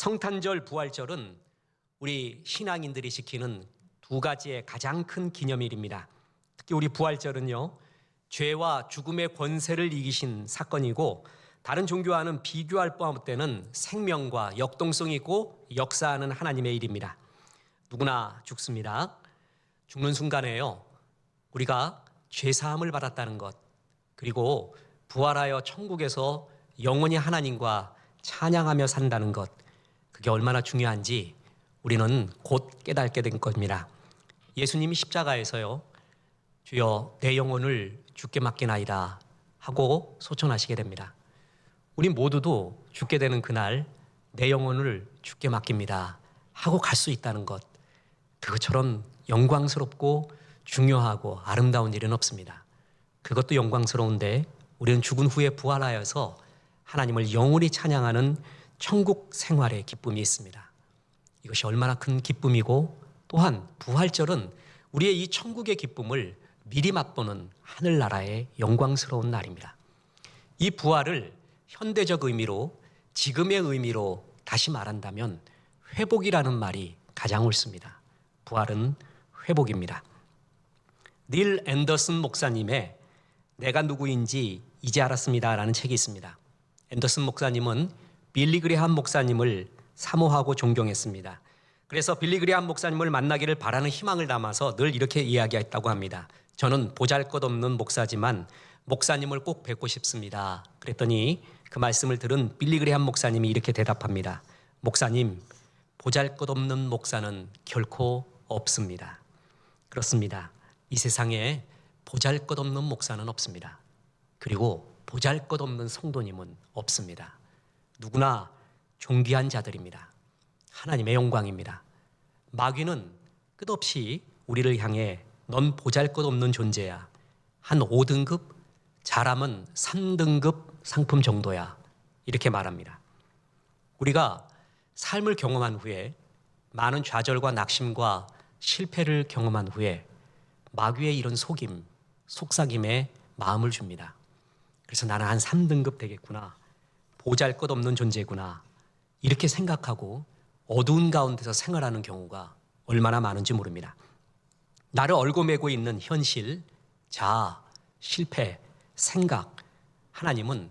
성탄절, 부활절은 우리 신앙인들이 지키는 두 가지의 가장 큰 기념일입니다. 특히 우리 부활절은요, 죄와 죽음의 권세를 이기신 사건이고 다른 종교와는 비교할 바 없는 생명과 역동성이 있고 역사하는 하나님의 일입니다. 누구나 죽습니다. 죽는 순간에요, 우리가 죄사함을 받았다는 것, 그리고 부활하여 천국에서 영원히 하나님과 찬양하며 산다는 것, 그게 얼마나 중요한지 우리는 곧 깨닫게 된 겁니다. 예수님이 십자가에서요, 주여 내 영혼을 주께 맡기나이다 하고 소천하시게 됩니다. 우리 모두도 죽게 되는 그날 내 영혼을 주께 맡깁니다 하고 갈 수 있다는 것, 그것처럼 영광스럽고 중요하고 아름다운 일은 없습니다. 그것도 영광스러운데 우리는 죽은 후에 부활하여서 하나님을 영원히 찬양하는 천국 생활의 기쁨이 있습니다. 이것이 얼마나 큰 기쁨이고, 또한 부활절은 우리의 이 천국의 기쁨을 미리 맛보는 하늘나라의 영광스러운 날입니다. 이 부활을 현대적 의미로, 지금의 의미로 다시 말한다면 회복이라는 말이 가장 옳습니다. 부활은 회복입니다. 닐 앤더슨 목사님의 내가 누구인지 이제 알았습니다 라는 책이 있습니다. 앤더슨 목사님은 빌리 그레함 목사님을 사모하고 존경했습니다. 그래서 빌리 그레함 목사님을 만나기를 바라는 희망을 담아서 늘 이렇게 이야기했다고 합니다. 저는 보잘것없는 목사지만 목사님을 꼭 뵙고 싶습니다. 그랬더니 그 말씀을 들은 빌리 그레함 목사님이 이렇게 대답합니다. 목사님, 보잘것없는 목사는 결코 없습니다. 그렇습니다. 이 세상에 보잘것없는 목사는 없습니다. 그리고 보잘것없는 성도님은 없습니다. 누구나 존귀한 자들입니다. 하나님의 영광입니다. 마귀는 끝없이 우리를 향해 넌 보잘것없는 존재야, 한 5등급, 잘하면 3등급 상품 정도야, 이렇게 말합니다. 우리가 삶을 경험한 후에, 많은 좌절과 낙심과 실패를 경험한 후에 마귀의 이런 속임, 속삭임에 마음을 줍니다. 그래서 나는 한 3등급 되겠구나, 보잘것없는 존재구나, 이렇게 생각하고 어두운 가운데서 생활하는 경우가 얼마나 많은지 모릅니다. 나를 얽어매고 있는 현실, 자아, 실패, 생각, 하나님은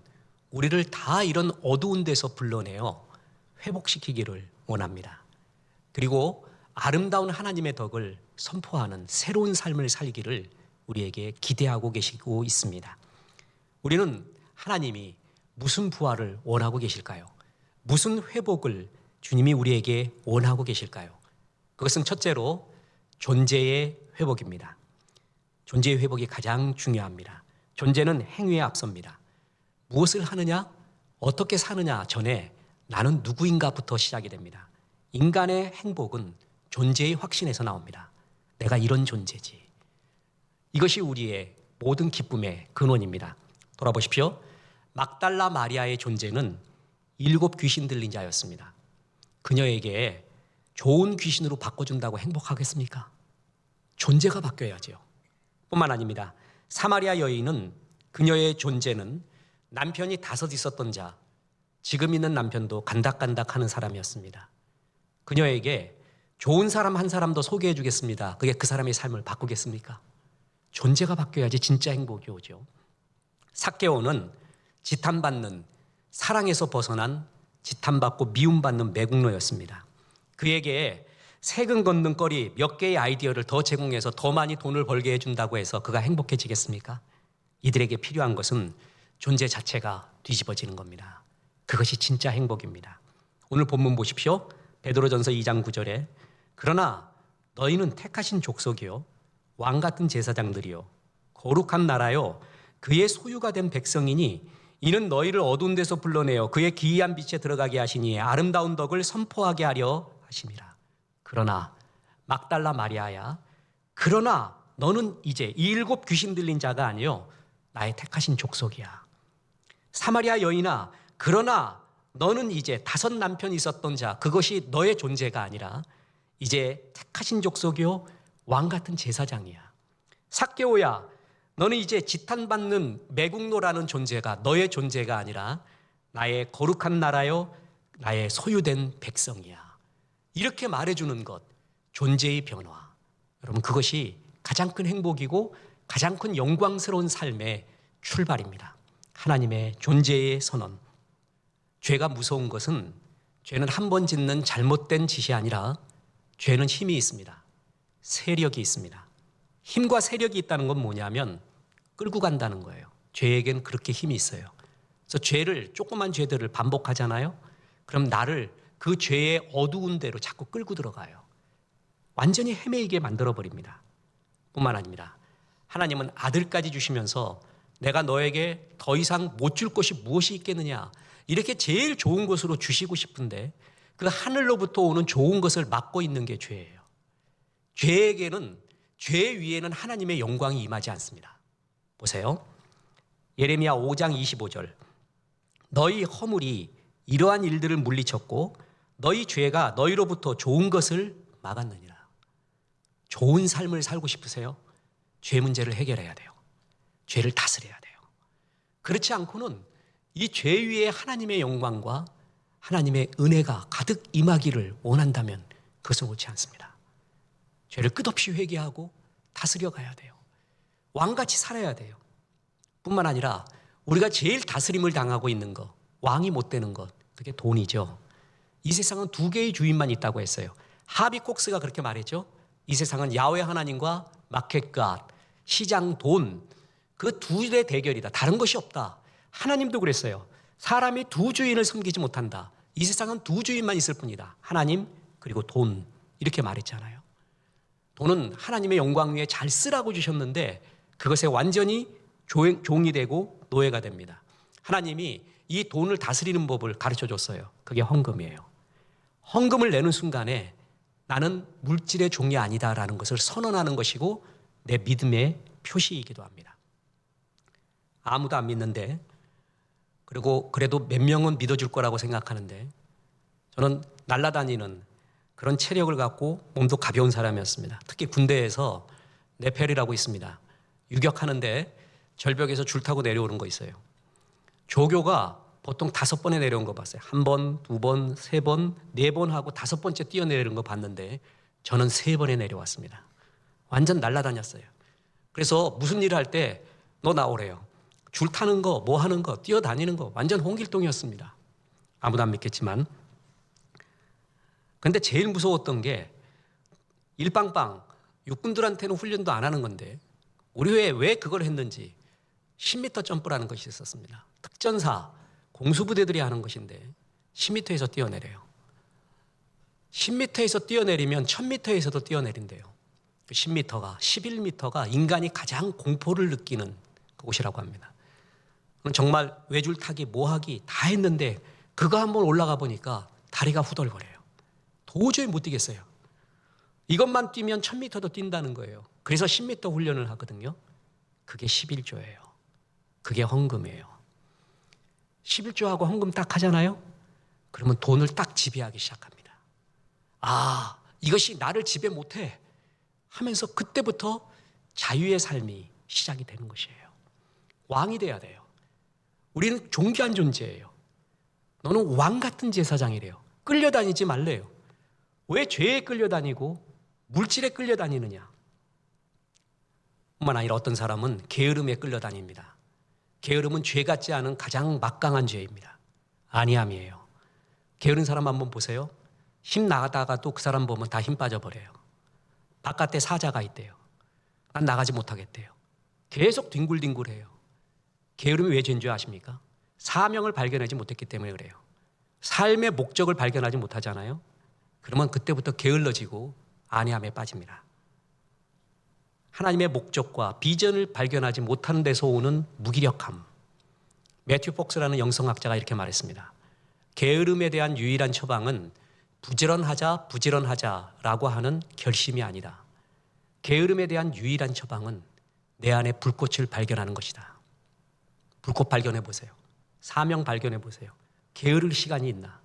우리를 다 이런 어두운 데서 불러내어 회복시키기를 원합니다. 그리고 아름다운 하나님의 덕을 선포하는 새로운 삶을 살기를 우리에게 기대하고 계시고 있습니다. 우리는 하나님이 무슨 부활을 원하고 계실까요? 무슨 회복을 주님이 우리에게 원하고 계실까요? 그것은 첫째로 존재의 회복입니다. 존재의 회복이 가장 중요합니다. 존재는 행위에 앞섭니다. 무엇을 하느냐, 어떻게 사느냐 전에 나는 누구인가부터 시작이 됩니다. 인간의 행복은 존재의 확신에서 나옵니다. 내가 이런 존재지. 이것이 우리의 모든 기쁨의 근원입니다. 돌아보십시오. 막달라 마리아의 존재는 7 귀신 들린 자였습니다. 그녀에게 좋은 귀신으로 바꿔준다고 행복하겠습니까? 존재가 바뀌어야죠. 뿐만 아닙니다. 사마리아 여인은, 그녀의 존재는 남편이 5 있었던 자, 지금 있는 남편도 간닥간닥하는 사람이었습니다. 그녀에게 좋은 사람 한 사람 더 소개해 주겠습니다. 그게 그 사람의 삶을 바꾸겠습니까? 존재가 바뀌어야지 진짜 행복이 오죠. 삭개오는 지탄받는, 사랑에서 벗어난, 지탄받고 미움받는 매국노였습니다. 그에게 세금 걷는 거리 몇 개의 아이디어를 더 제공해서 더 많이 돈을 벌게 해준다고 해서 그가 행복해지겠습니까? 이들에게 필요한 것은 존재 자체가 뒤집어지는 겁니다. 그것이 진짜 행복입니다. 오늘 본문 보십시오. 베드로전서 2장 9절에 그러나 너희는 택하신 족속이요, 왕같은 제사장들이요, 거룩한 나라요, 그의 소유가 된 백성이니 이는 너희를 어두운 데서 불러내어 그의 기이한 빛에 들어가게 하시니 아름다운 덕을 선포하게 하려 하심이라. 그러나 막달라 마리아야, 그러나 너는 이제 이 7 귀신 들린 자가 아니요 나의 택하신 족속이야. 사마리아 여인아, 그러나 너는 이제 5 남편이 있었던 자, 그것이 너의 존재가 아니라 이제 택하신 족속이요 왕같은 제사장이야. 삭개오야, 너는 이제 지탄받는 매국노라는 존재가 너의 존재가 아니라 나의 거룩한 나라요, 나의 소유된 백성이야. 이렇게 말해주는 것, 존재의 변화. 여러분, 그것이 가장 큰 행복이고 가장 큰 영광스러운 삶의 출발입니다. 하나님의 존재의 선언. 죄가 무서운 것은 죄는 한 번 짓는 잘못된 짓이 아니라 죄는 힘이 있습니다. 세력이 있습니다. 힘과 세력이 있다는 건 뭐냐면 끌고 간다는 거예요. 죄에겐 그렇게 힘이 있어요. 그래서 죄를, 조그만 죄들을 반복하잖아요. 그럼 나를 그 죄의 어두운 데로 자꾸 끌고 들어가요. 완전히 헤매이게 만들어버립니다. 뿐만 아닙니다. 하나님은 아들까지 주시면서 내가 너에게 더 이상 못 줄 것이 무엇이 있겠느냐, 이렇게 제일 좋은 것으로 주시고 싶은데 그 하늘로부터 오는 좋은 것을 막고 있는 게 죄예요. 죄에게는, 죄 위에는 하나님의 영광이 임하지 않습니다. 보세요. 예레미야 5장 25절. 너희 허물이 이러한 일들을 물리쳤고 너희 죄가 너희로부터 좋은 것을 막았느니라. 좋은 삶을 살고 싶으세요? 죄 문제를 해결해야 돼요. 죄를 다스려야 돼요. 그렇지 않고는 이 죄 위에 하나님의 영광과 하나님의 은혜가 가득 임하기를 원한다면 그것은 옳지 않습니다. 죄를 끝없이 회개하고 다스려 가야 돼요. 왕같이 살아야 돼요. 뿐만 아니라 우리가 제일 다스림을 당하고 있는 것, 왕이 못 되는 것, 그게 돈이죠. 이 세상은 두 개의 주인만 있다고 했어요. 하비 콕스가 그렇게 말했죠. 이 세상은 야훼 하나님과 마켓갓, 시장 돈, 그 둘의 대결이다. 다른 것이 없다. 하나님도 그랬어요. 사람이 두 주인을 섬기지 못한다. 이 세상은 두 주인만 있을 뿐이다. 하나님 그리고 돈, 이렇게 말했잖아요. 돈은 하나님의 영광 위에 잘 쓰라고 주셨는데 그것에 완전히 종이 되고 노예가 됩니다. 하나님이 이 돈을 다스리는 법을 가르쳐 줬어요. 그게 헌금이에요. 헌금을 내는 순간에 나는 물질의 종이 아니다라는 것을 선언하는 것이고 내 믿음의 표시이기도 합니다. 아무도 안 믿는데, 그리고 그래도 몇 명은 믿어줄 거라고 생각하는데, 저는 날아다니는 그런 체력을 갖고 몸도 가벼운 사람이었습니다. 특히 군대에서 네펠이라고 있습니다. 유격하는데 절벽에서 줄 타고 내려오는 거 있어요. 조교가 보통 5번에 내려온 거 봤어요. 1번, 2번, 3번, 4번 하고 5번째 뛰어내리는 거 봤는데 저는 3번에 내려왔습니다. 완전 날아다녔어요. 그래서 무슨 일을 할 때 너 나오래요. 줄 타는 거, 뭐 하는 거, 뛰어다니는 거 완전 홍길동이었습니다. 아무도 안 믿겠지만. 근데 제일 무서웠던 게 일빵빵 육군들한테는 훈련도 안 하는 건데 우리 왜 그걸 했는지 10m 점프라는 것이 있었습니다. 특전사, 공수부대들이 하는 것인데 10m에서 뛰어내려요. 10m에서 뛰어내리면 1000m에서도 뛰어내린대요. 10m가, 11m가 인간이 가장 공포를 느끼는 그곳이라고 합니다. 정말 외줄 타기, 뭐하기 다 했는데 그거 한번 올라가 보니까 다리가 후덜거려요. 도저히 못 뛰겠어요. 이것만 뛰면 1000m도 뛴다는 거예요. 그래서 10m 훈련을 하거든요. 그게 11조예요. 그게 헌금이에요. 11조하고 헌금 딱 하잖아요. 그러면 돈을 딱 지배하기 시작합니다. 아, 이것이 나를 지배 못해 하면서 그때부터 자유의 삶이 시작이 되는 것이에요. 왕이 돼야 돼요. 우리는 존귀한 존재예요. 너는 왕 같은 제사장이래요. 끌려다니지 말래요. 왜 죄에 끌려다니고 물질에 끌려다니느냐? 뿐만 아니라 어떤 사람은 게으름에 끌려다닙니다. 게으름은 죄 같지 않은 가장 막강한 죄입니다. 안이함이에요. 게으른 사람 한번 보세요. 힘 나가다가도 그 사람 보면 다 힘 빠져버려요. 바깥에 사자가 있대요. 난 나가지 못하겠대요. 계속 뒹굴뒹굴해요. 게으름이 왜 죄인 줄 아십니까? 사명을 발견하지 못했기 때문에 그래요. 삶의 목적을 발견하지 못하잖아요. 그러면 그때부터 게을러지고 안이함에 빠집니다. 하나님의 목적과 비전을 발견하지 못하는 데서 오는 무기력함. 매튜 폭스라는 영성학자가 이렇게 말했습니다. 게으름에 대한 유일한 처방은 부지런하자라고 하는 결심이 아니다. 게으름에 대한 유일한 처방은 내 안에 불꽃을 발견하는 것이다. 불꽃 발견해 보세요. 사명 발견해 보세요. 게으를 시간이 있나?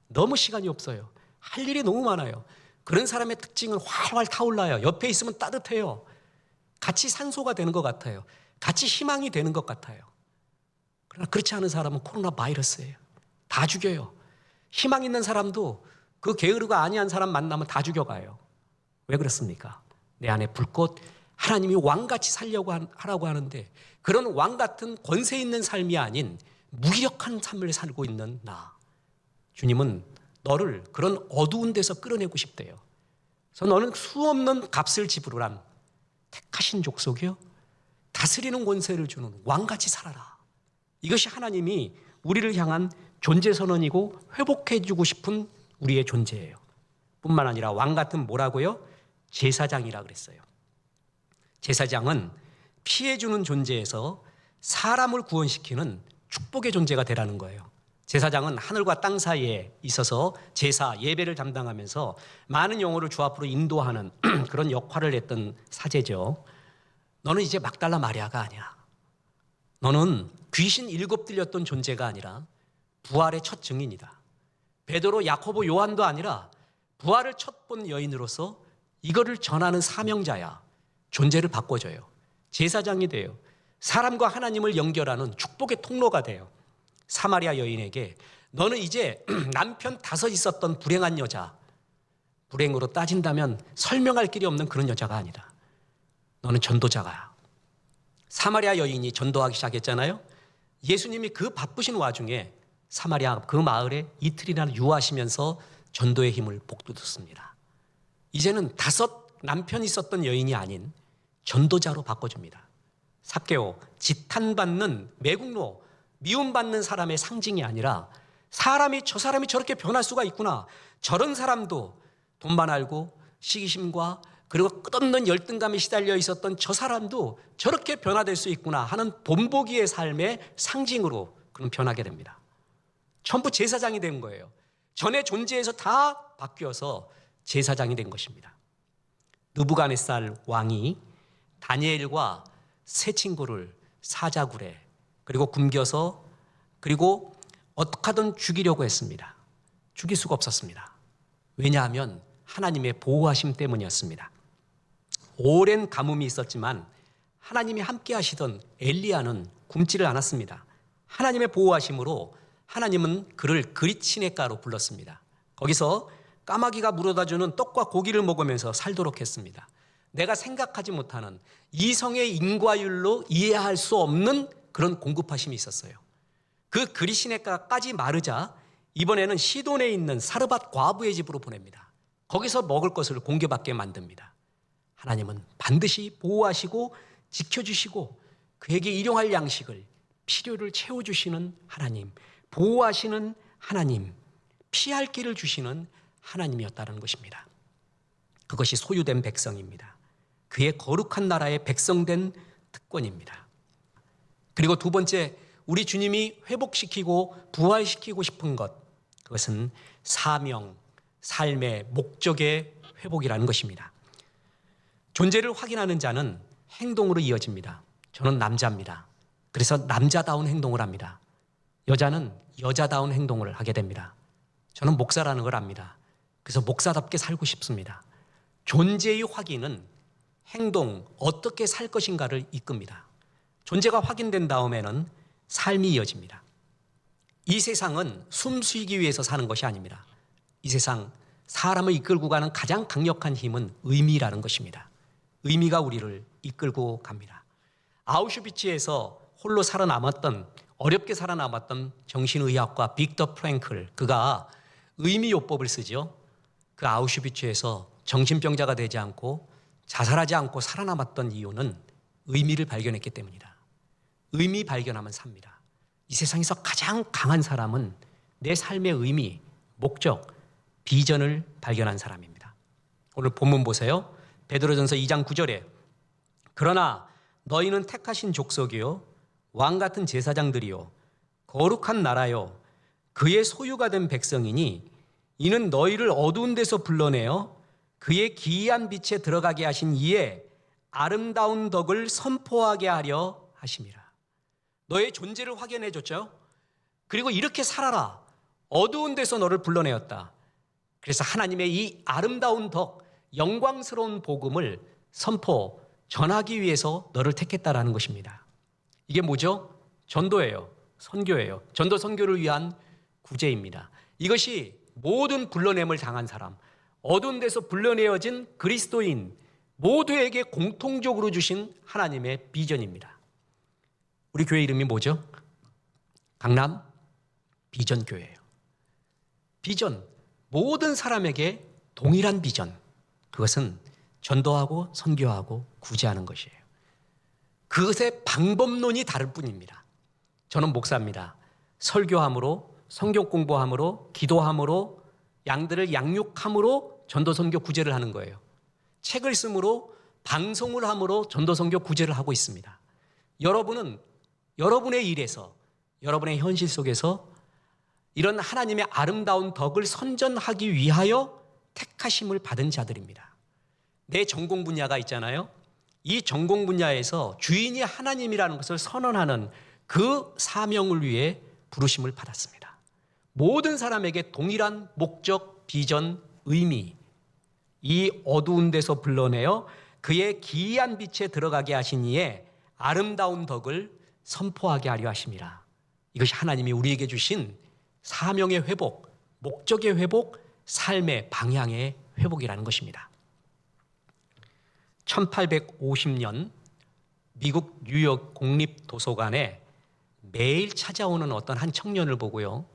너무 시간이 없어요. 할 일이 너무 많아요. 그런 사람의 특징은 활활 타올라요. 옆에 있으면 따뜻해요. 같이 산소가 되는 것 같아요. 같이 희망이 되는 것 같아요. 그러나 그렇지 않은 사람은 코로나 바이러스예요. 다 죽여요. 희망 있는 사람도 그 게으르가 아니한 사람 만나면 다 죽여가요. 왜 그렇습니까? 내 안에 불꽃, 하나님이 왕같이 살려고 하라고 하는데 그런 왕 같은 권세 있는 삶이 아닌 무기력한 삶을 살고 있는 나. 주님은 너를 그런 어두운 데서 끌어내고 싶대요. 그래서 너는 수없는 값을 지불한 택하신 족속이요, 다스리는 권세를 주는 왕같이 살아라. 이것이 하나님이 우리를 향한 존재 선언이고 회복해주고 싶은 우리의 존재예요. 뿐만 아니라 왕 같은 뭐라고요? 제사장이라 그랬어요. 제사장은 피해주는 존재에서 사람을 구원시키는 축복의 존재가 되라는 거예요. 제사장은 하늘과 땅 사이에 있어서 제사, 예배를 담당하면서 많은 영혼을 주 앞으로 인도하는 그런 역할을 했던 사제죠. 너는 이제 막달라 마리아가 아니야. 너는 귀신 7 들렸던 존재가 아니라 부활의 첫 증인이다. 베드로, 야코보, 요한도 아니라 부활을 첫 본 여인으로서 이거를 전하는 사명자야. 존재를 바꿔줘요. 제사장이 돼요. 사람과 하나님을 연결하는 축복의 통로가 돼요. 사마리아 여인에게 너는 이제 남편 5 있었던 불행한 여자, 불행으로 따진다면 설명할 길이 없는 그런 여자가 아니다. 너는 전도자가. 사마리아 여인이 전도하기 시작했잖아요. 예수님이 그 바쁘신 와중에 사마리아 그 마을에 이틀이나 유하시면서 전도의 힘을 복돋았습니다. 이제는 5 남편이 있었던 여인이 아닌 전도자로 바꿔줍니다. 삭개오, 지탄받는 매국노, 미움받는 사람의 상징이 아니라 저 사람이 저렇게 변할 수가 있구나. 저런 사람도 돈만 알고 시기심과 그리고 끝없는 열등감에 시달려 있었던 저 사람도 저렇게 변화될 수 있구나 하는 본보기의 삶의 상징으로 그럼 변하게 됩니다. 전부 제사장이 된 거예요. 전의 존재에서 다 바뀌어서 제사장이 된 것입니다. 느부갓네살 왕이 다니엘과 세 친구를 사자굴에 그리고 굶겨서 그리고 어떻게 하든 죽이려고 했습니다. 죽일 수가 없었습니다. 왜냐하면 하나님의 보호하심 때문이었습니다. 오랜 가뭄이 있었지만 하나님이 함께 하시던 엘리야는 굶지를 않았습니다. 하나님의 보호하심으로 하나님은 그를 그릿시네가로 불렀습니다. 거기서 까마귀가 물어다주는 떡과 고기를 먹으면서 살도록 했습니다. 내가 생각하지 못하는 이성의 인과율로 이해할 수 없는 그런 공급하심이 있었어요. 그 그릿시네가까지 마르자 이번에는 시돈에 있는 사르밧 과부의 집으로 보냅니다. 거기서 먹을 것을 공개받게 만듭니다. 하나님은 반드시 보호하시고 지켜주시고 그에게 일용할 양식을, 필요를 채워주시는 하나님, 보호하시는 하나님, 피할 길을 주시는 하나님이었다는 것입니다. 그것이 소유된 백성입니다. 그의 거룩한 나라의 백성된 특권입니다. 그리고 두 번째, 우리 주님이 회복시키고 부활시키고 싶은 것, 그것은 사명, 삶의 목적의 회복이라는 것입니다. 존재를 확인하는 자는 행동으로 이어집니다. 저는 남자입니다. 그래서 남자다운 행동을 합니다. 여자는 여자다운 행동을 하게 됩니다. 저는 목사라는 걸 압니다. 그래서 목사답게 살고 싶습니다. 존재의 확인은 행동, 어떻게 살 것인가를 이끕니다. 존재가 확인된 다음에는 삶이 이어집니다. 이 세상은 숨쉬기 위해서 사는 것이 아닙니다. 이 세상 사람을 이끌고 가는 가장 강력한 힘은 의미라는 것입니다. 의미가 우리를 이끌고 갑니다. 아우슈비츠에서 홀로 살아남았던, 어렵게 살아남았던 정신의학과 빅터 프랭클, 그가 의미요법을 쓰죠. 그 아우슈비츠에서 정신병자가 되지 않고 자살하지 않고 살아남았던 이유는 의미를 발견했기 때문이다. 의미 발견하면 삽니다. 이 세상에서 가장 강한 사람은 내 삶의 의미, 목적, 비전을 발견한 사람입니다. 오늘 본문 보세요. 베드로전서 2장 9절에 그러나 너희는 택하신 족속이요 왕 같은 제사장들이요 거룩한 나라요 그의 소유가 된 백성이니 이는 너희를 어두운 데서 불러내어 그의 기이한 빛에 들어가게 하신 이에 아름다운 덕을 선포하게 하려 하심이라. 너의 존재를 확인해 줬죠. 그리고 이렇게 살아라. 어두운 데서 너를 불러내었다. 그래서 하나님의 이 아름다운 덕, 영광스러운 복음을 선포, 전하기 위해서 너를 택했다라는 것입니다. 이게 뭐죠? 전도예요. 선교예요. 전도 선교를 위한 구제입니다. 이것이 모든 불러냄을 당한 사람, 어두운 데서 불러내어진 그리스도인 모두에게 공통적으로 주신 하나님의 비전입니다. 우리 교회 이름이 뭐죠? 강남 비전교회예요. 비전, 모든 사람에게 동일한 비전. 그것은 전도하고 선교하고 구제하는 것이에요. 그것의 방법론이 다를 뿐입니다. 저는 목사입니다. 설교함으로, 성경 공부함으로, 기도함으로, 양들을 양육함으로 전도 선교 구제를 하는 거예요. 책을 쓰므로, 방송을 함으로 전도 선교 구제를 하고 있습니다. 여러분은 여러분의 일에서, 여러분의 현실 속에서 이런 하나님의 아름다운 덕을 선전하기 위하여 택하심을 받은 자들입니다. 내 전공 분야가 있잖아요. 이 전공 분야에서 주인이 하나님이라는 것을 선언하는 그 사명을 위해 부르심을 받았습니다. 모든 사람에게 동일한 목적, 비전, 의미, 이 어두운 데서 불러내어 그의 기이한 빛에 들어가게 하신 이에 아름다운 덕을 선포하게 하려 하심이라. 이것이 하나님이 우리에게 주신 사명의 회복, 목적의 회복, 삶의 방향의 회복이라는 것입니다. 1850년 미국 뉴욕 국립도서관에 매일 찾아오는 어떤 한 청년을 보고요,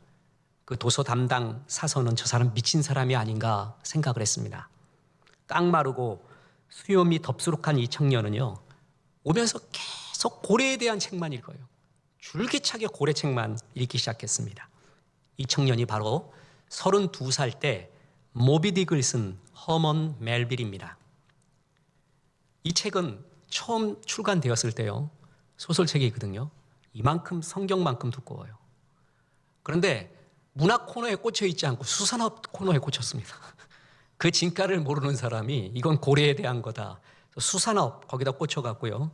그 도서 담당 사서는 저 사람 미친 사람이 아닌가 생각을 했습니다. 깡마르고 수염이 덥수룩한 이 청년은요, 오면서 계속 고래에 대한 책만 읽어요. 줄기차게 고래책만 읽기 시작했습니다. 이 청년이 바로 32살 때 모비딕을 쓴 허먼 멜빌입니다. 이 책은 처음 출간되었을 때요, 소설책이거든요. 이만큼, 성경만큼 두꺼워요. 그런데 문학 코너에 꽂혀 있지 않고 수산업 코너에 꽂혔습니다. 그 진가를 모르는 사람이 이건 고래에 대한 거다, 수산업 거기다 꽂혀갔고요.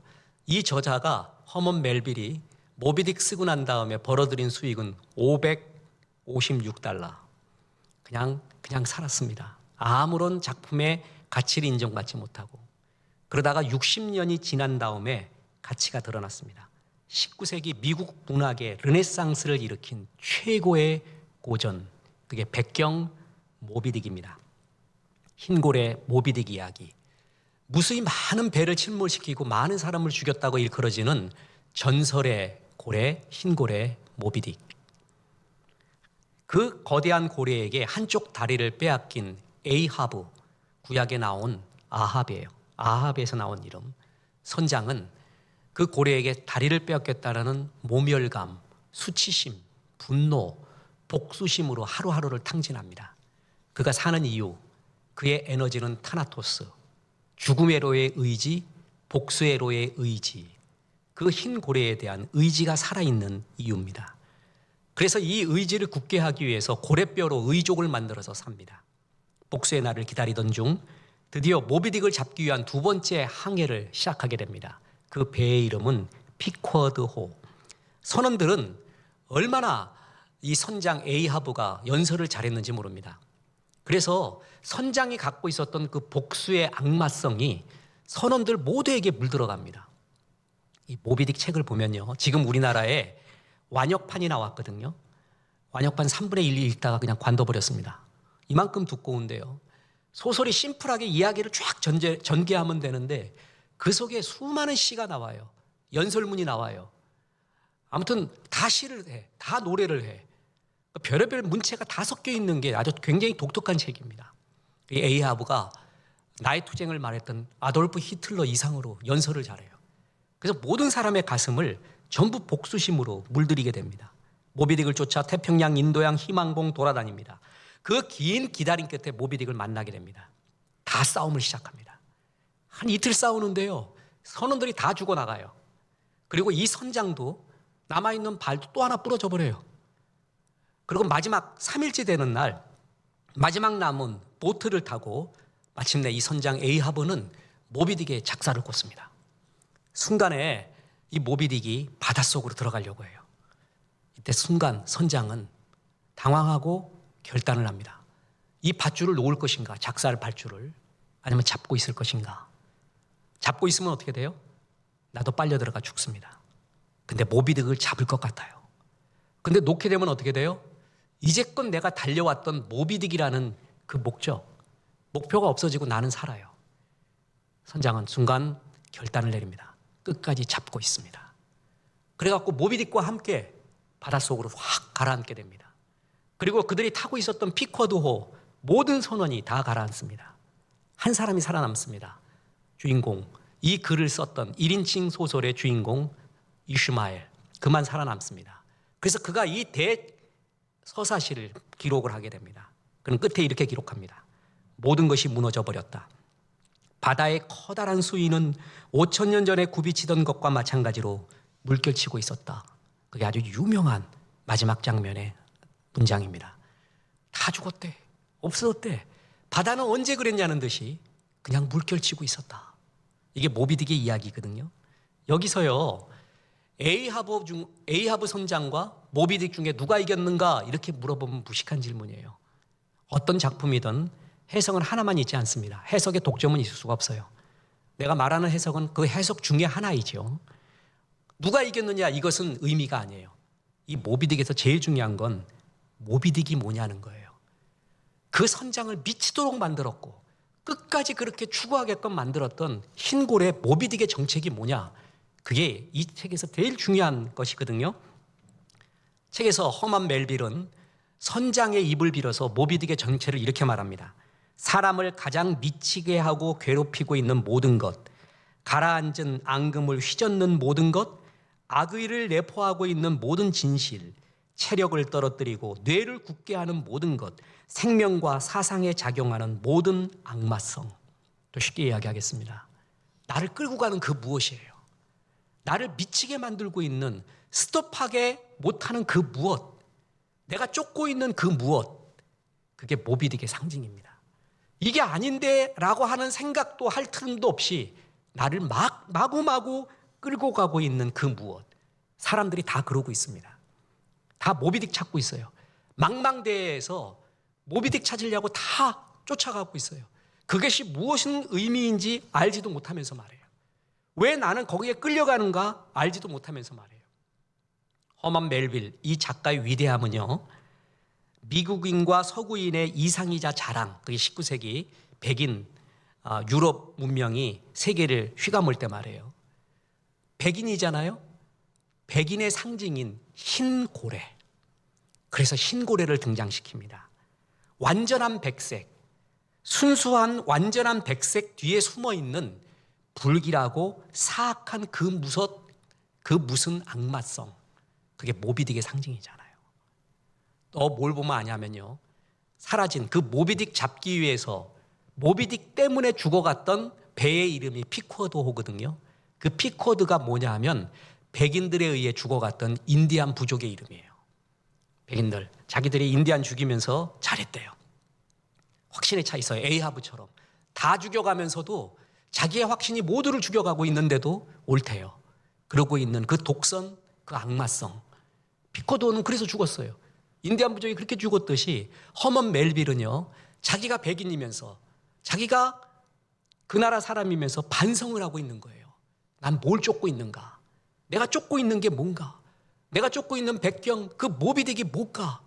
이 저자가 허먼 멜빌이 모비딕 쓰고 난 다음에 벌어들인 수익은 $556. 그냥 살았습니다. 아무런 작품의 가치를 인정받지 못하고. 그러다가 60년이 지난 다음에 가치가 드러났습니다. 19세기 미국 문학의 르네상스를 일으킨 최고의 고전, 그게 백경 모비딕입니다. 흰고래 모비딕 이야기. 무수히 많은 배를 침몰시키고 많은 사람을 죽였다고 일컬어지는 전설의 고래, 흰고래 모비딕. 그 거대한 고래에게 한쪽 다리를 빼앗긴 에이하브, 구약에 나온 아합이에요. 아합에서 나온 이름. 선장은 그 고래에게 다리를 빼앗겼다라는 모멸감, 수치심, 분노, 복수심으로 하루하루를 탕진합니다. 그가 사는 이유, 그의 에너지는 타나토스, 죽음의 로의 의지, 복수의 로의 의지, 그 흰 고래에 대한 의지가 살아있는 이유입니다. 그래서 이 의지를 굳게 하기 위해서 고래뼈로 의족을 만들어서 삽니다. 복수의 날을 기다리던 중 드디어 모비딕을 잡기 위한 두 번째 항해를 시작하게 됩니다. 그 배의 이름은 피쿼드호. 선원들은 얼마나 이 선장 에이하브가 연설을 잘했는지 모릅니다. 그래서 선장이 갖고 있었던 그 복수의 악마성이 선원들 모두에게 물들어갑니다. 이 모비딕 책을 보면요, 지금 우리나라에 완역판이 나왔거든요. 완역판 3분의 1 읽다가 그냥 관둬버렸습니다. 이만큼 두꺼운데요, 소설이 심플하게 이야기를 쫙 전개하면 되는데 그 속에 수많은 시가 나와요. 연설문이 나와요. 아무튼 다 시를 해, 다 노래를 해. 별의별 문체가 다 섞여 있는 게 아주 굉장히 독특한 책입니다. 이 에이하브가 나의 투쟁을 말했던 아돌프 히틀러 이상으로 연설을 잘해요. 그래서 모든 사람의 가슴을 전부 복수심으로 물들이게 됩니다. 모비딕을 쫓아 태평양, 인도양, 희망봉 돌아다닙니다. 그 긴 기다림 끝에 모비딕을 만나게 됩니다. 다 싸움을 시작합니다. 한 이틀 싸우는데요, 선원들이 다 죽어나가요. 그리고 이 선장도 남아있는 발도 또 하나 부러져 버려요. 그리고 마지막 3일째 되는 날, 마지막 남은 보트를 타고 마침내 이 선장 에이하브는 모비딕의 작사를 꽂습니다. 순간에 이 모비딕이 바닷속으로 들어가려고 해요. 이때 순간 선장은 당황하고 결단을 합니다. 이 밧줄을 놓을 것인가, 작사할 밧줄을, 아니면 잡고 있을 것인가. 잡고 있으면 어떻게 돼요? 나도 빨려 들어가 죽습니다. 근데 모비딕을 잡을 것 같아요. 근데 놓게 되면 어떻게 돼요? 이제껏 내가 달려왔던 모비딕이라는 그 목표가 없어지고 나는 살아요. 선장은 순간 결단을 내립니다. 끝까지 잡고 있습니다. 그래갖고 모비딕과 함께 바닷속으로 확 가라앉게 됩니다. 그리고 그들이 타고 있었던 피쿼드호 모든 선원이 다 가라앉습니다. 한 사람이 살아남습니다. 주인공, 이 글을 썼던 1인칭 소설의 주인공 이슈마엘, 그만 살아남습니다. 그래서 그가 이 대서사시를 기록을 하게 됩니다. 그는 끝에 이렇게 기록합니다. 모든 것이 무너져 버렸다. 바다의 커다란 수위는 5,000년 전에 굽이치던 것과 마찬가지로 물결치고 있었다. 그게 아주 유명한 마지막 장면의 문장입니다. 다 죽었대. 없어졌대. 바다는 언제 그랬냐는 듯이 그냥 물결치고 있었다. 이게 모비딕의 이야기거든요. 여기서요, 에이하브 선장과 모비딕 중에 누가 이겼는가 이렇게 물어보면 무식한 질문이에요. 어떤 작품이든 해석은 하나만 있지 않습니다. 해석의 독점은 있을 수가 없어요. 내가 말하는 해석은 그 해석 중에 하나이죠. 누가 이겼느냐 이것은 의미가 아니에요. 이 모비딕에서 제일 중요한 건 모비딕이 뭐냐는 거예요. 그 선장을 미치도록 만들었고 끝까지 그렇게 추구하게끔 만들었던 흰고래 모비딕의 정책이 뭐냐, 그게 이 책에서 제일 중요한 것이거든요. 책에서 허먼 멜빌은 선장의 입을 빌어서 모비딕의 정체를 이렇게 말합니다. 사람을 가장 미치게 하고 괴롭히고 있는 모든 것, 가라앉은 앙금을 휘젓는 모든 것, 악의를 내포하고 있는 모든 진실, 체력을 떨어뜨리고 뇌를 굳게 하는 모든 것, 생명과 사상에 작용하는 모든 악마성. 또 쉽게 이야기하겠습니다. 나를 끌고 가는 그 무엇이에요? 나를 미치게 만들고 있는, 스톱하게 못하는 그 무엇, 내가 쫓고 있는 그 무엇, 그게 모비딕의 상징입니다. 이게 아닌데 라고 하는 생각도 할 틈도 없이 나를 마구마구 끌고 가고 있는 그 무엇. 사람들이 다 그러고 있습니다. 다 모비딕 찾고 있어요. 망망대해에서 모비딕 찾으려고 다 쫓아가고 있어요. 그것이 무엇인 의미인지 알지도 못하면서 말해요. 왜 나는 거기에 끌려가는가 알지도 못하면서 말해요. 허먼 멜빌, 이 작가의 위대함은요, 미국인과 서구인의 이상이자 자랑, 그게 19세기 백인 유럽 문명이 세계를 휘감을 때 말이에요. 백인이잖아요. 백인의 상징인 흰 고래. 그래서 흰 고래를 등장시킵니다. 완전한 백색, 순수한 완전한 백색 뒤에 숨어있는 불길하고 사악한 그 무슨 악마성, 그게 모비딕의 상징이잖아요. 또 뭘 보면 아냐면요, 사라진 그 모비딕 잡기 위해서 모비딕 때문에 죽어갔던 배의 이름이 피쿼드호거든요. 그 피쿼드가 뭐냐 하면 백인들에 의해 죽어갔던 인디안 부족의 이름이에요. 백인들, 자기들이 인디안 죽이면서 잘했대요. 확신에 차 있어요. 에이하브처럼 다 죽여가면서도 자기의 확신이 모두를 죽여가고 있는데도 옳대요. 그러고 있는 그 독선, 그 악마성. 피쿼드호는 그래서 죽었어요. 인디안 부족이 그렇게 죽었듯이 허먼 멜빌은요, 자기가 백인이면서 자기가 그 나라 사람이면서 반성을 하고 있는 거예요. 난 뭘 쫓고 있는가? 내가 쫓고 있는 게 뭔가? 내가 쫓고 있는 백경, 그 모비딕이 뭘까?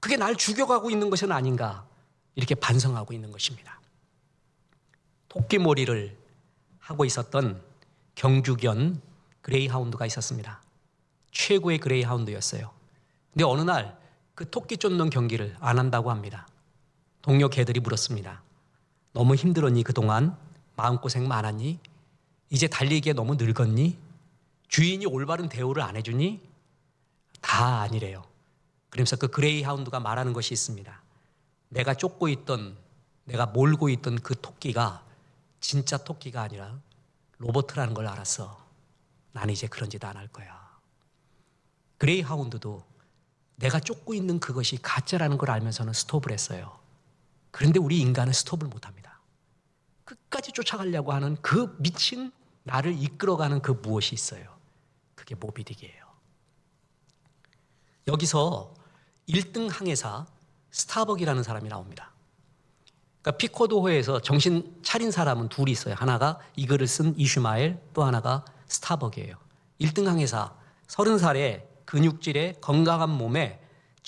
그게 날 죽여가고 있는 것은 아닌가? 이렇게 반성하고 있는 것입니다. 토끼몰이를 하고 있었던 경주견 그레이하운드가 있었습니다. 최고의 그레이하운드였어요. 근데 어느 날 그 토끼 쫓는 경기를 안 한다고 합니다. 동료 개들이 물었습니다. 너무 힘들었니 그동안? 마음고생 많았니? 이제 달리기에 너무 늙었니? 주인이 올바른 대우를 안 해주니? 다 아니래요. 그러면서 그 그레이하운드가 말하는 것이 있습니다. 내가 쫓고 있던, 내가 몰고 있던 그 토끼가 진짜 토끼가 아니라 로버트라는 걸 알았어. 나는 이제 그런 짓 안 할 거야. 그레이하운드도 내가 쫓고 있는 그것이 가짜라는 걸 알면서는 스톱을 했어요. 그런데 우리 인간은 스톱을 못합니다. 끝까지 쫓아가려고 하는 그 미친 나를 이끌어가는 그 무엇이 있어요. 그게 모비딕이에요. 여기서 1등 항해사 스타벅이라는 사람이 나옵니다. 그러니까 피쿼드호에서 정신 차린 사람은 둘이 있어요. 하나가 이 글을 쓴 이슈마엘, 또 하나가 스타벅이에요. 1등 항해사, 30살에 근육질에 건강한 몸에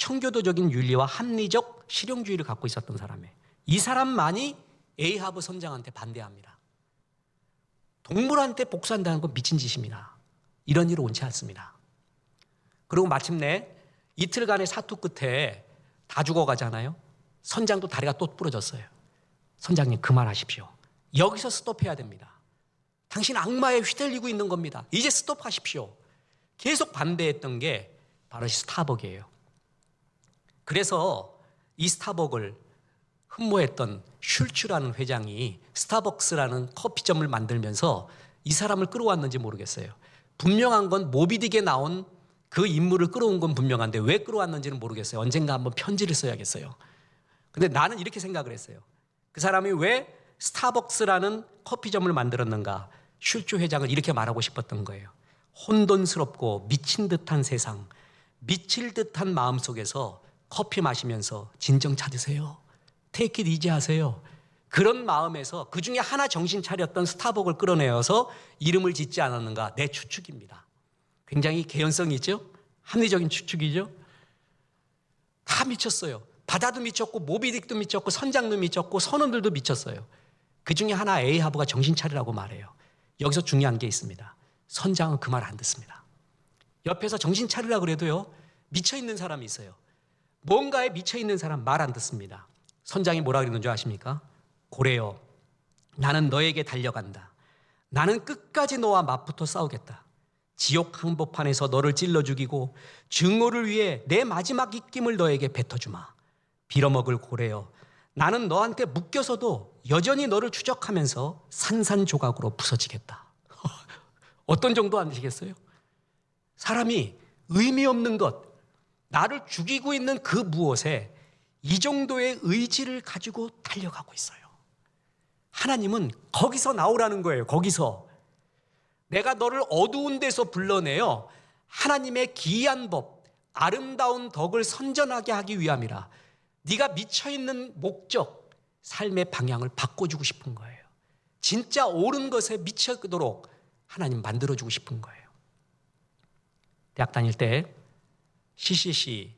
청교도적인 윤리와 합리적 실용주의를 갖고 있었던 사람이에요. 이 사람만이 에이하브 선장한테 반대합니다. 동물한테 복수한다는 건 미친 짓입니다. 이런 일은 옳지 않습니다. 그리고 마침내 이틀간의 사투 끝에 다 죽어가잖아요. 선장도 다리가 또 부러졌어요. 선장님 그만하십시오. 여기서 스톱해야 됩니다. 당신 악마에 휘둘리고 있는 겁니다. 이제 스톱하십시오. 계속 반대했던 게 바로 스타벅이에요. 그래서 이 스타벅을 흠모했던 슐츠라는 회장이 스타벅스라는 커피점을 만들면서 이 사람을 끌어왔는지 모르겠어요. 분명한 건 모비딕에 나온 그 인물을 끌어온 건 분명한데 왜 끌어왔는지는 모르겠어요. 언젠가 한번 편지를 써야겠어요. 근데 나는 이렇게 생각을 했어요. 그 사람이 왜 스타벅스라는 커피점을 만들었는가? 슐츠 회장은 이렇게 말하고 싶었던 거예요. 혼돈스럽고 미친 듯한 세상, 미칠 듯한 마음 속에서 커피 마시면서 진정 찾으세요. 테이크 잇 이지 하세요. 그런 마음에서 그 중에 하나 정신 차렸던 스타벅을 끌어내어서 이름을 짓지 않았는가? 내 추측입니다. 굉장히 개연성이 있죠? 합리적인 추측이죠? 다 미쳤어요. 바다도 미쳤고 모비딕도 미쳤고 선장도 미쳤고 선원들도 미쳤어요. 그 중에 하나 에이하브가 정신 차리라고 말해요. 여기서 중요한 게 있습니다. 선장은 그 말 안 듣습니다. 옆에서 정신 차리라 그래도요, 미쳐있는 사람이 있어요. 뭔가에 미쳐있는 사람 말 안 듣습니다. 선장이 뭐라 그러는 줄 아십니까? 고래여, 나는 너에게 달려간다. 나는 끝까지 너와 맞붙어 싸우겠다. 지옥 항복판에서 너를 찔러 죽이고 증오를 위해 내 마지막 입김을 너에게 뱉어주마. 빌어먹을 고래여, 나는 너한테 묶여서도 여전히 너를 추적하면서 산산조각으로 부서지겠다. 어떤 정도 아니시겠어요? 사람이 의미 없는 것, 나를 죽이고 있는 그 무엇에 이 정도의 의지를 가지고 달려가고 있어요. 하나님은 거기서 나오라는 거예요. 거기서. 내가 너를 어두운 데서 불러내어 하나님의 기이한 법, 아름다운 덕을 선전하게 하기 위함이라. 네가 미쳐있는 목적, 삶의 방향을 바꿔주고 싶은 거예요. 진짜 옳은 것에 미치도록 하나님 만들어주고 싶은 거예요. 대학 다닐 때 CCC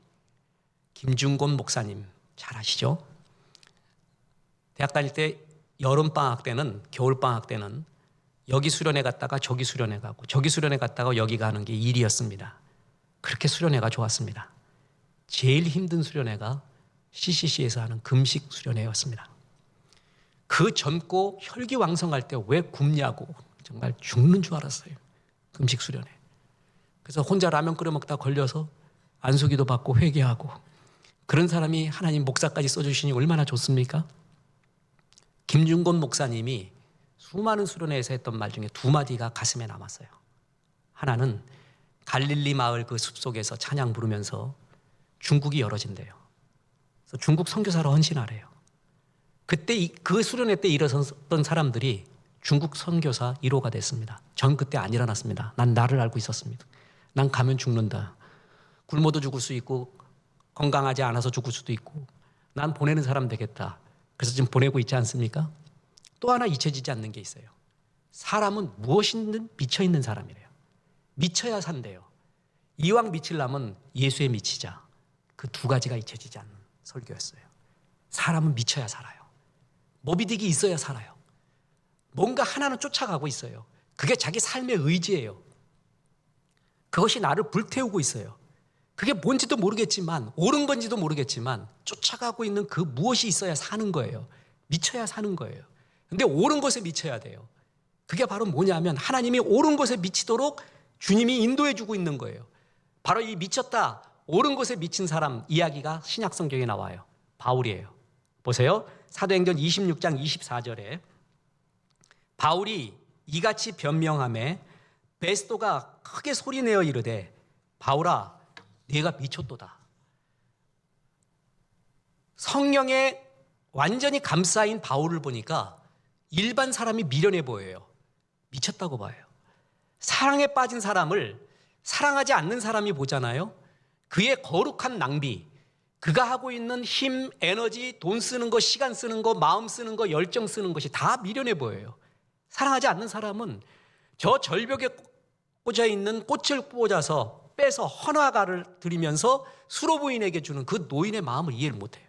김중곤 목사님 잘 아시죠? 대학 다닐 때 여름방학 때는, 겨울방학 때는 여기 수련회 갔다가 저기 수련회 가고 저기 수련회 갔다가 여기 가는 게 일이었습니다. 그렇게 수련회가 좋았습니다. 제일 힘든 수련회가 CCC에서 하는 금식 수련회였습니다. 그 젊고 혈기왕성할 때 왜 굶냐고 정말 죽는 줄 알았어요. 금식 수련회. 그래서 혼자 라면 끓여 먹다 걸려서 안수기도 받고 회개하고, 그런 사람이 하나님 목사까지 써주시니 얼마나 좋습니까? 김중곤 목사님이 수많은 수련회에서 했던 말 중에 두 마디가 가슴에 남았어요. 하나는 갈릴리 마을 그 숲속에서 찬양 부르면서 중국이 열어진대요. 그래서 중국 선교사로 헌신하래요. 그때 그 수련회 때 일어섰던 사람들이 중국 선교사 1호가 됐습니다. 전 그때 안 일어났습니다. 난 나를 알고 있었습니다. 난 가면 죽는다. 굶어도 죽을 수 있고 건강하지 않아서 죽을 수도 있고 난 보내는 사람 되겠다. 그래서 지금 보내고 있지 않습니까? 또 하나 잊혀지지 않는 게 있어요. 사람은 무엇이든 미쳐있는 사람이래요. 미쳐야 산대요. 이왕 미치려면 예수에 미치자. 그 두 가지가 잊혀지지 않는 설교였어요. 사람은 미쳐야 살아요. 모비딕이 있어야 살아요. 뭔가 하나는 쫓아가고 있어요. 그게 자기 삶의 의지예요. 그것이 나를 불태우고 있어요. 그게 뭔지도 모르겠지만, 옳은 건지도 모르겠지만 쫓아가고 있는 그 무엇이 있어야 사는 거예요. 미쳐야 사는 거예요. 근데 옳은 것에 미쳐야 돼요. 그게 바로 뭐냐면 하나님이 옳은 것에 미치도록 주님이 인도해 주고 있는 거예요. 바로 이 미쳤다, 옳은 것에 미친 사람 이야기가 신약 성경에 나와요. 바울이에요. 보세요. 사도행전 26장 24절에 바울이 이같이 변명하매 베스도가 크게 소리내어 이르되 바울아 네가 미쳤도다. 성령에 완전히 감싸인 바울을 보니까 일반 사람이 미련해 보여요. 미쳤다고 봐요. 사랑에 빠진 사람을 사랑하지 않는 사람이 보잖아요. 그의 거룩한 낭비, 그가 하고 있는 힘, 에너지, 돈 쓰는 거, 시간 쓰는 거, 마음 쓰는 거, 열정 쓰는 것이 다 미련해 보여요. 사랑하지 않는 사람은 저 절벽에 꽂아 있는 꽃을 꽂아서 빼서 헌화가를 드리면서 수로 부인에게 주는 그 노인의 마음을 이해를 못해요.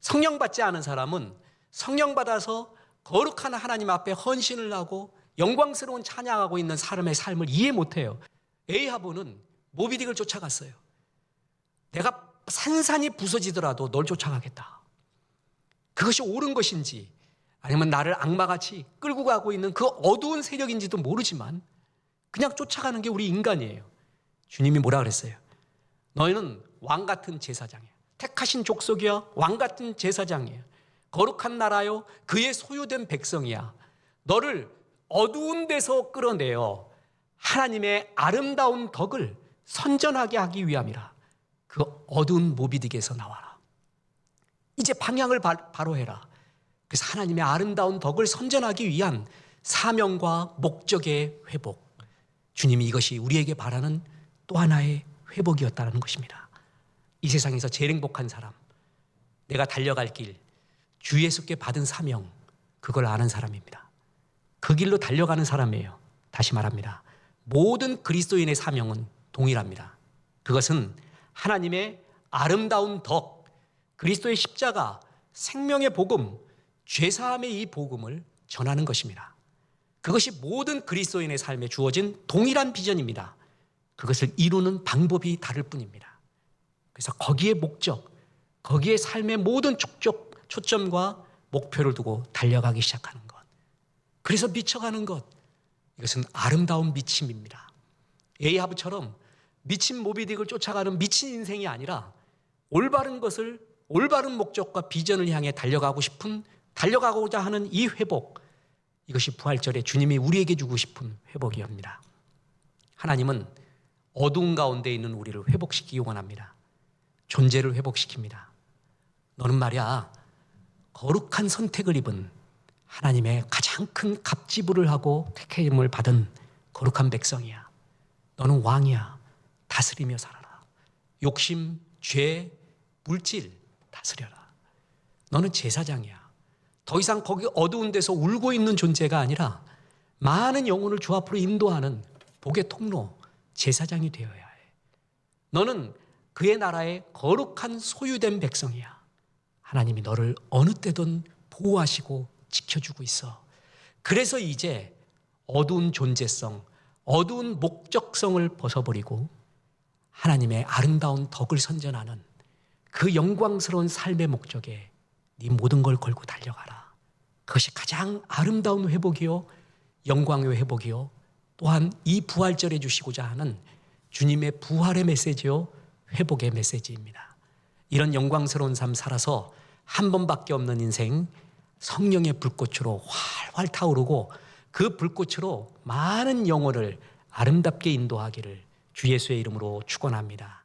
성령 받지 않은 사람은 성령 받아서 거룩한 하나님 앞에 헌신을 하고 영광스러운 찬양하고 있는 사람의 삶을 이해 못해요. 에이하브는 모비딕을 쫓아갔어요. 내가 산산이 부서지더라도 널 쫓아가겠다. 그것이 옳은 것인지 아니면 나를 악마같이 끌고 가고 있는 그 어두운 세력인지도 모르지만 그냥 쫓아가는 게 우리 인간이에요. 주님이 뭐라 그랬어요? 너희는 왕같은 제사장이야. 택하신 족속이야. 왕같은 제사장이야. 거룩한 나라요. 그의 소유된 백성이야. 너를 어두운 데서 끌어내어 하나님의 아름다운 덕을 선전하게 하기 위함이라. 그 어두운 모비딕에서 나와라. 이제 방향을 바로 해라. 그래서 하나님의 아름다운 덕을 선전하기 위한 사명과 목적의 회복. 주님이 이것이 우리에게 바라는 또 하나의 회복이었다는 것입니다. 이 세상에서 제일 행복한 사람, 내가 달려갈 길, 주 예수께 받은 사명, 그걸 아는 사람입니다. 그 길로 달려가는 사람이에요. 다시 말합니다. 모든 그리스도인의 사명은 동일합니다. 그것은 하나님의 아름다운 덕, 그리스도의 십자가, 생명의 복음, 죄사함의 이 복음을 전하는 것입니다. 그것이 모든 그리스도인의 삶에 주어진 동일한 비전입니다. 그것을 이루는 방법이 다를 뿐입니다. 그래서 거기에 목적, 거기에 삶의 모든 초점과 목표를 두고 달려가기 시작하는 것. 그래서 미쳐가는 것. 이것은 아름다운 미침입니다. 에이하브처럼 미친 모비딕을 쫓아가는 미친 인생이 아니라 올바른 것을, 올바른 목적과 비전을 향해 달려가고자 하는 이 회복, 이것이 부활절에 주님이 우리에게 주고 싶은 회복이옵니다. 하나님은 어두운 가운데 있는 우리를 회복시키기 원합니다. 존재를 회복시킵니다. 너는 말이야, 거룩한 선택을 입은 하나님의 가장 큰 갑지부를 하고 택임을 받은 거룩한 백성이야. 너는 왕이야. 다스리며 살아라. 욕심, 죄, 물질 다스려라. 너는 제사장이야. 더 이상 거기 어두운 데서 울고 있는 존재가 아니라 많은 영혼을 주 앞으로 인도하는 복의 통로, 제사장이 되어야 해. 너는 그의 나라의 거룩한 소유된 백성이야. 하나님이 너를 어느 때든 보호하시고 지켜주고 있어. 그래서 이제 어두운 존재성, 어두운 목적성을 벗어버리고 하나님의 아름다운 덕을 선전하는 그 영광스러운 삶의 목적에 네 모든 걸 걸고 달려가라. 그것이 가장 아름다운 회복이요, 영광의 회복이요, 또한 이 부활절에 주시고자 하는 주님의 부활의 메시지요, 회복의 메시지입니다. 이런 영광스러운 삶 살아서 한 번밖에 없는 인생, 성령의 불꽃으로 활활 타오르고 그 불꽃으로 많은 영혼을 아름답게 인도하기를 주 예수의 이름으로 축원합니다.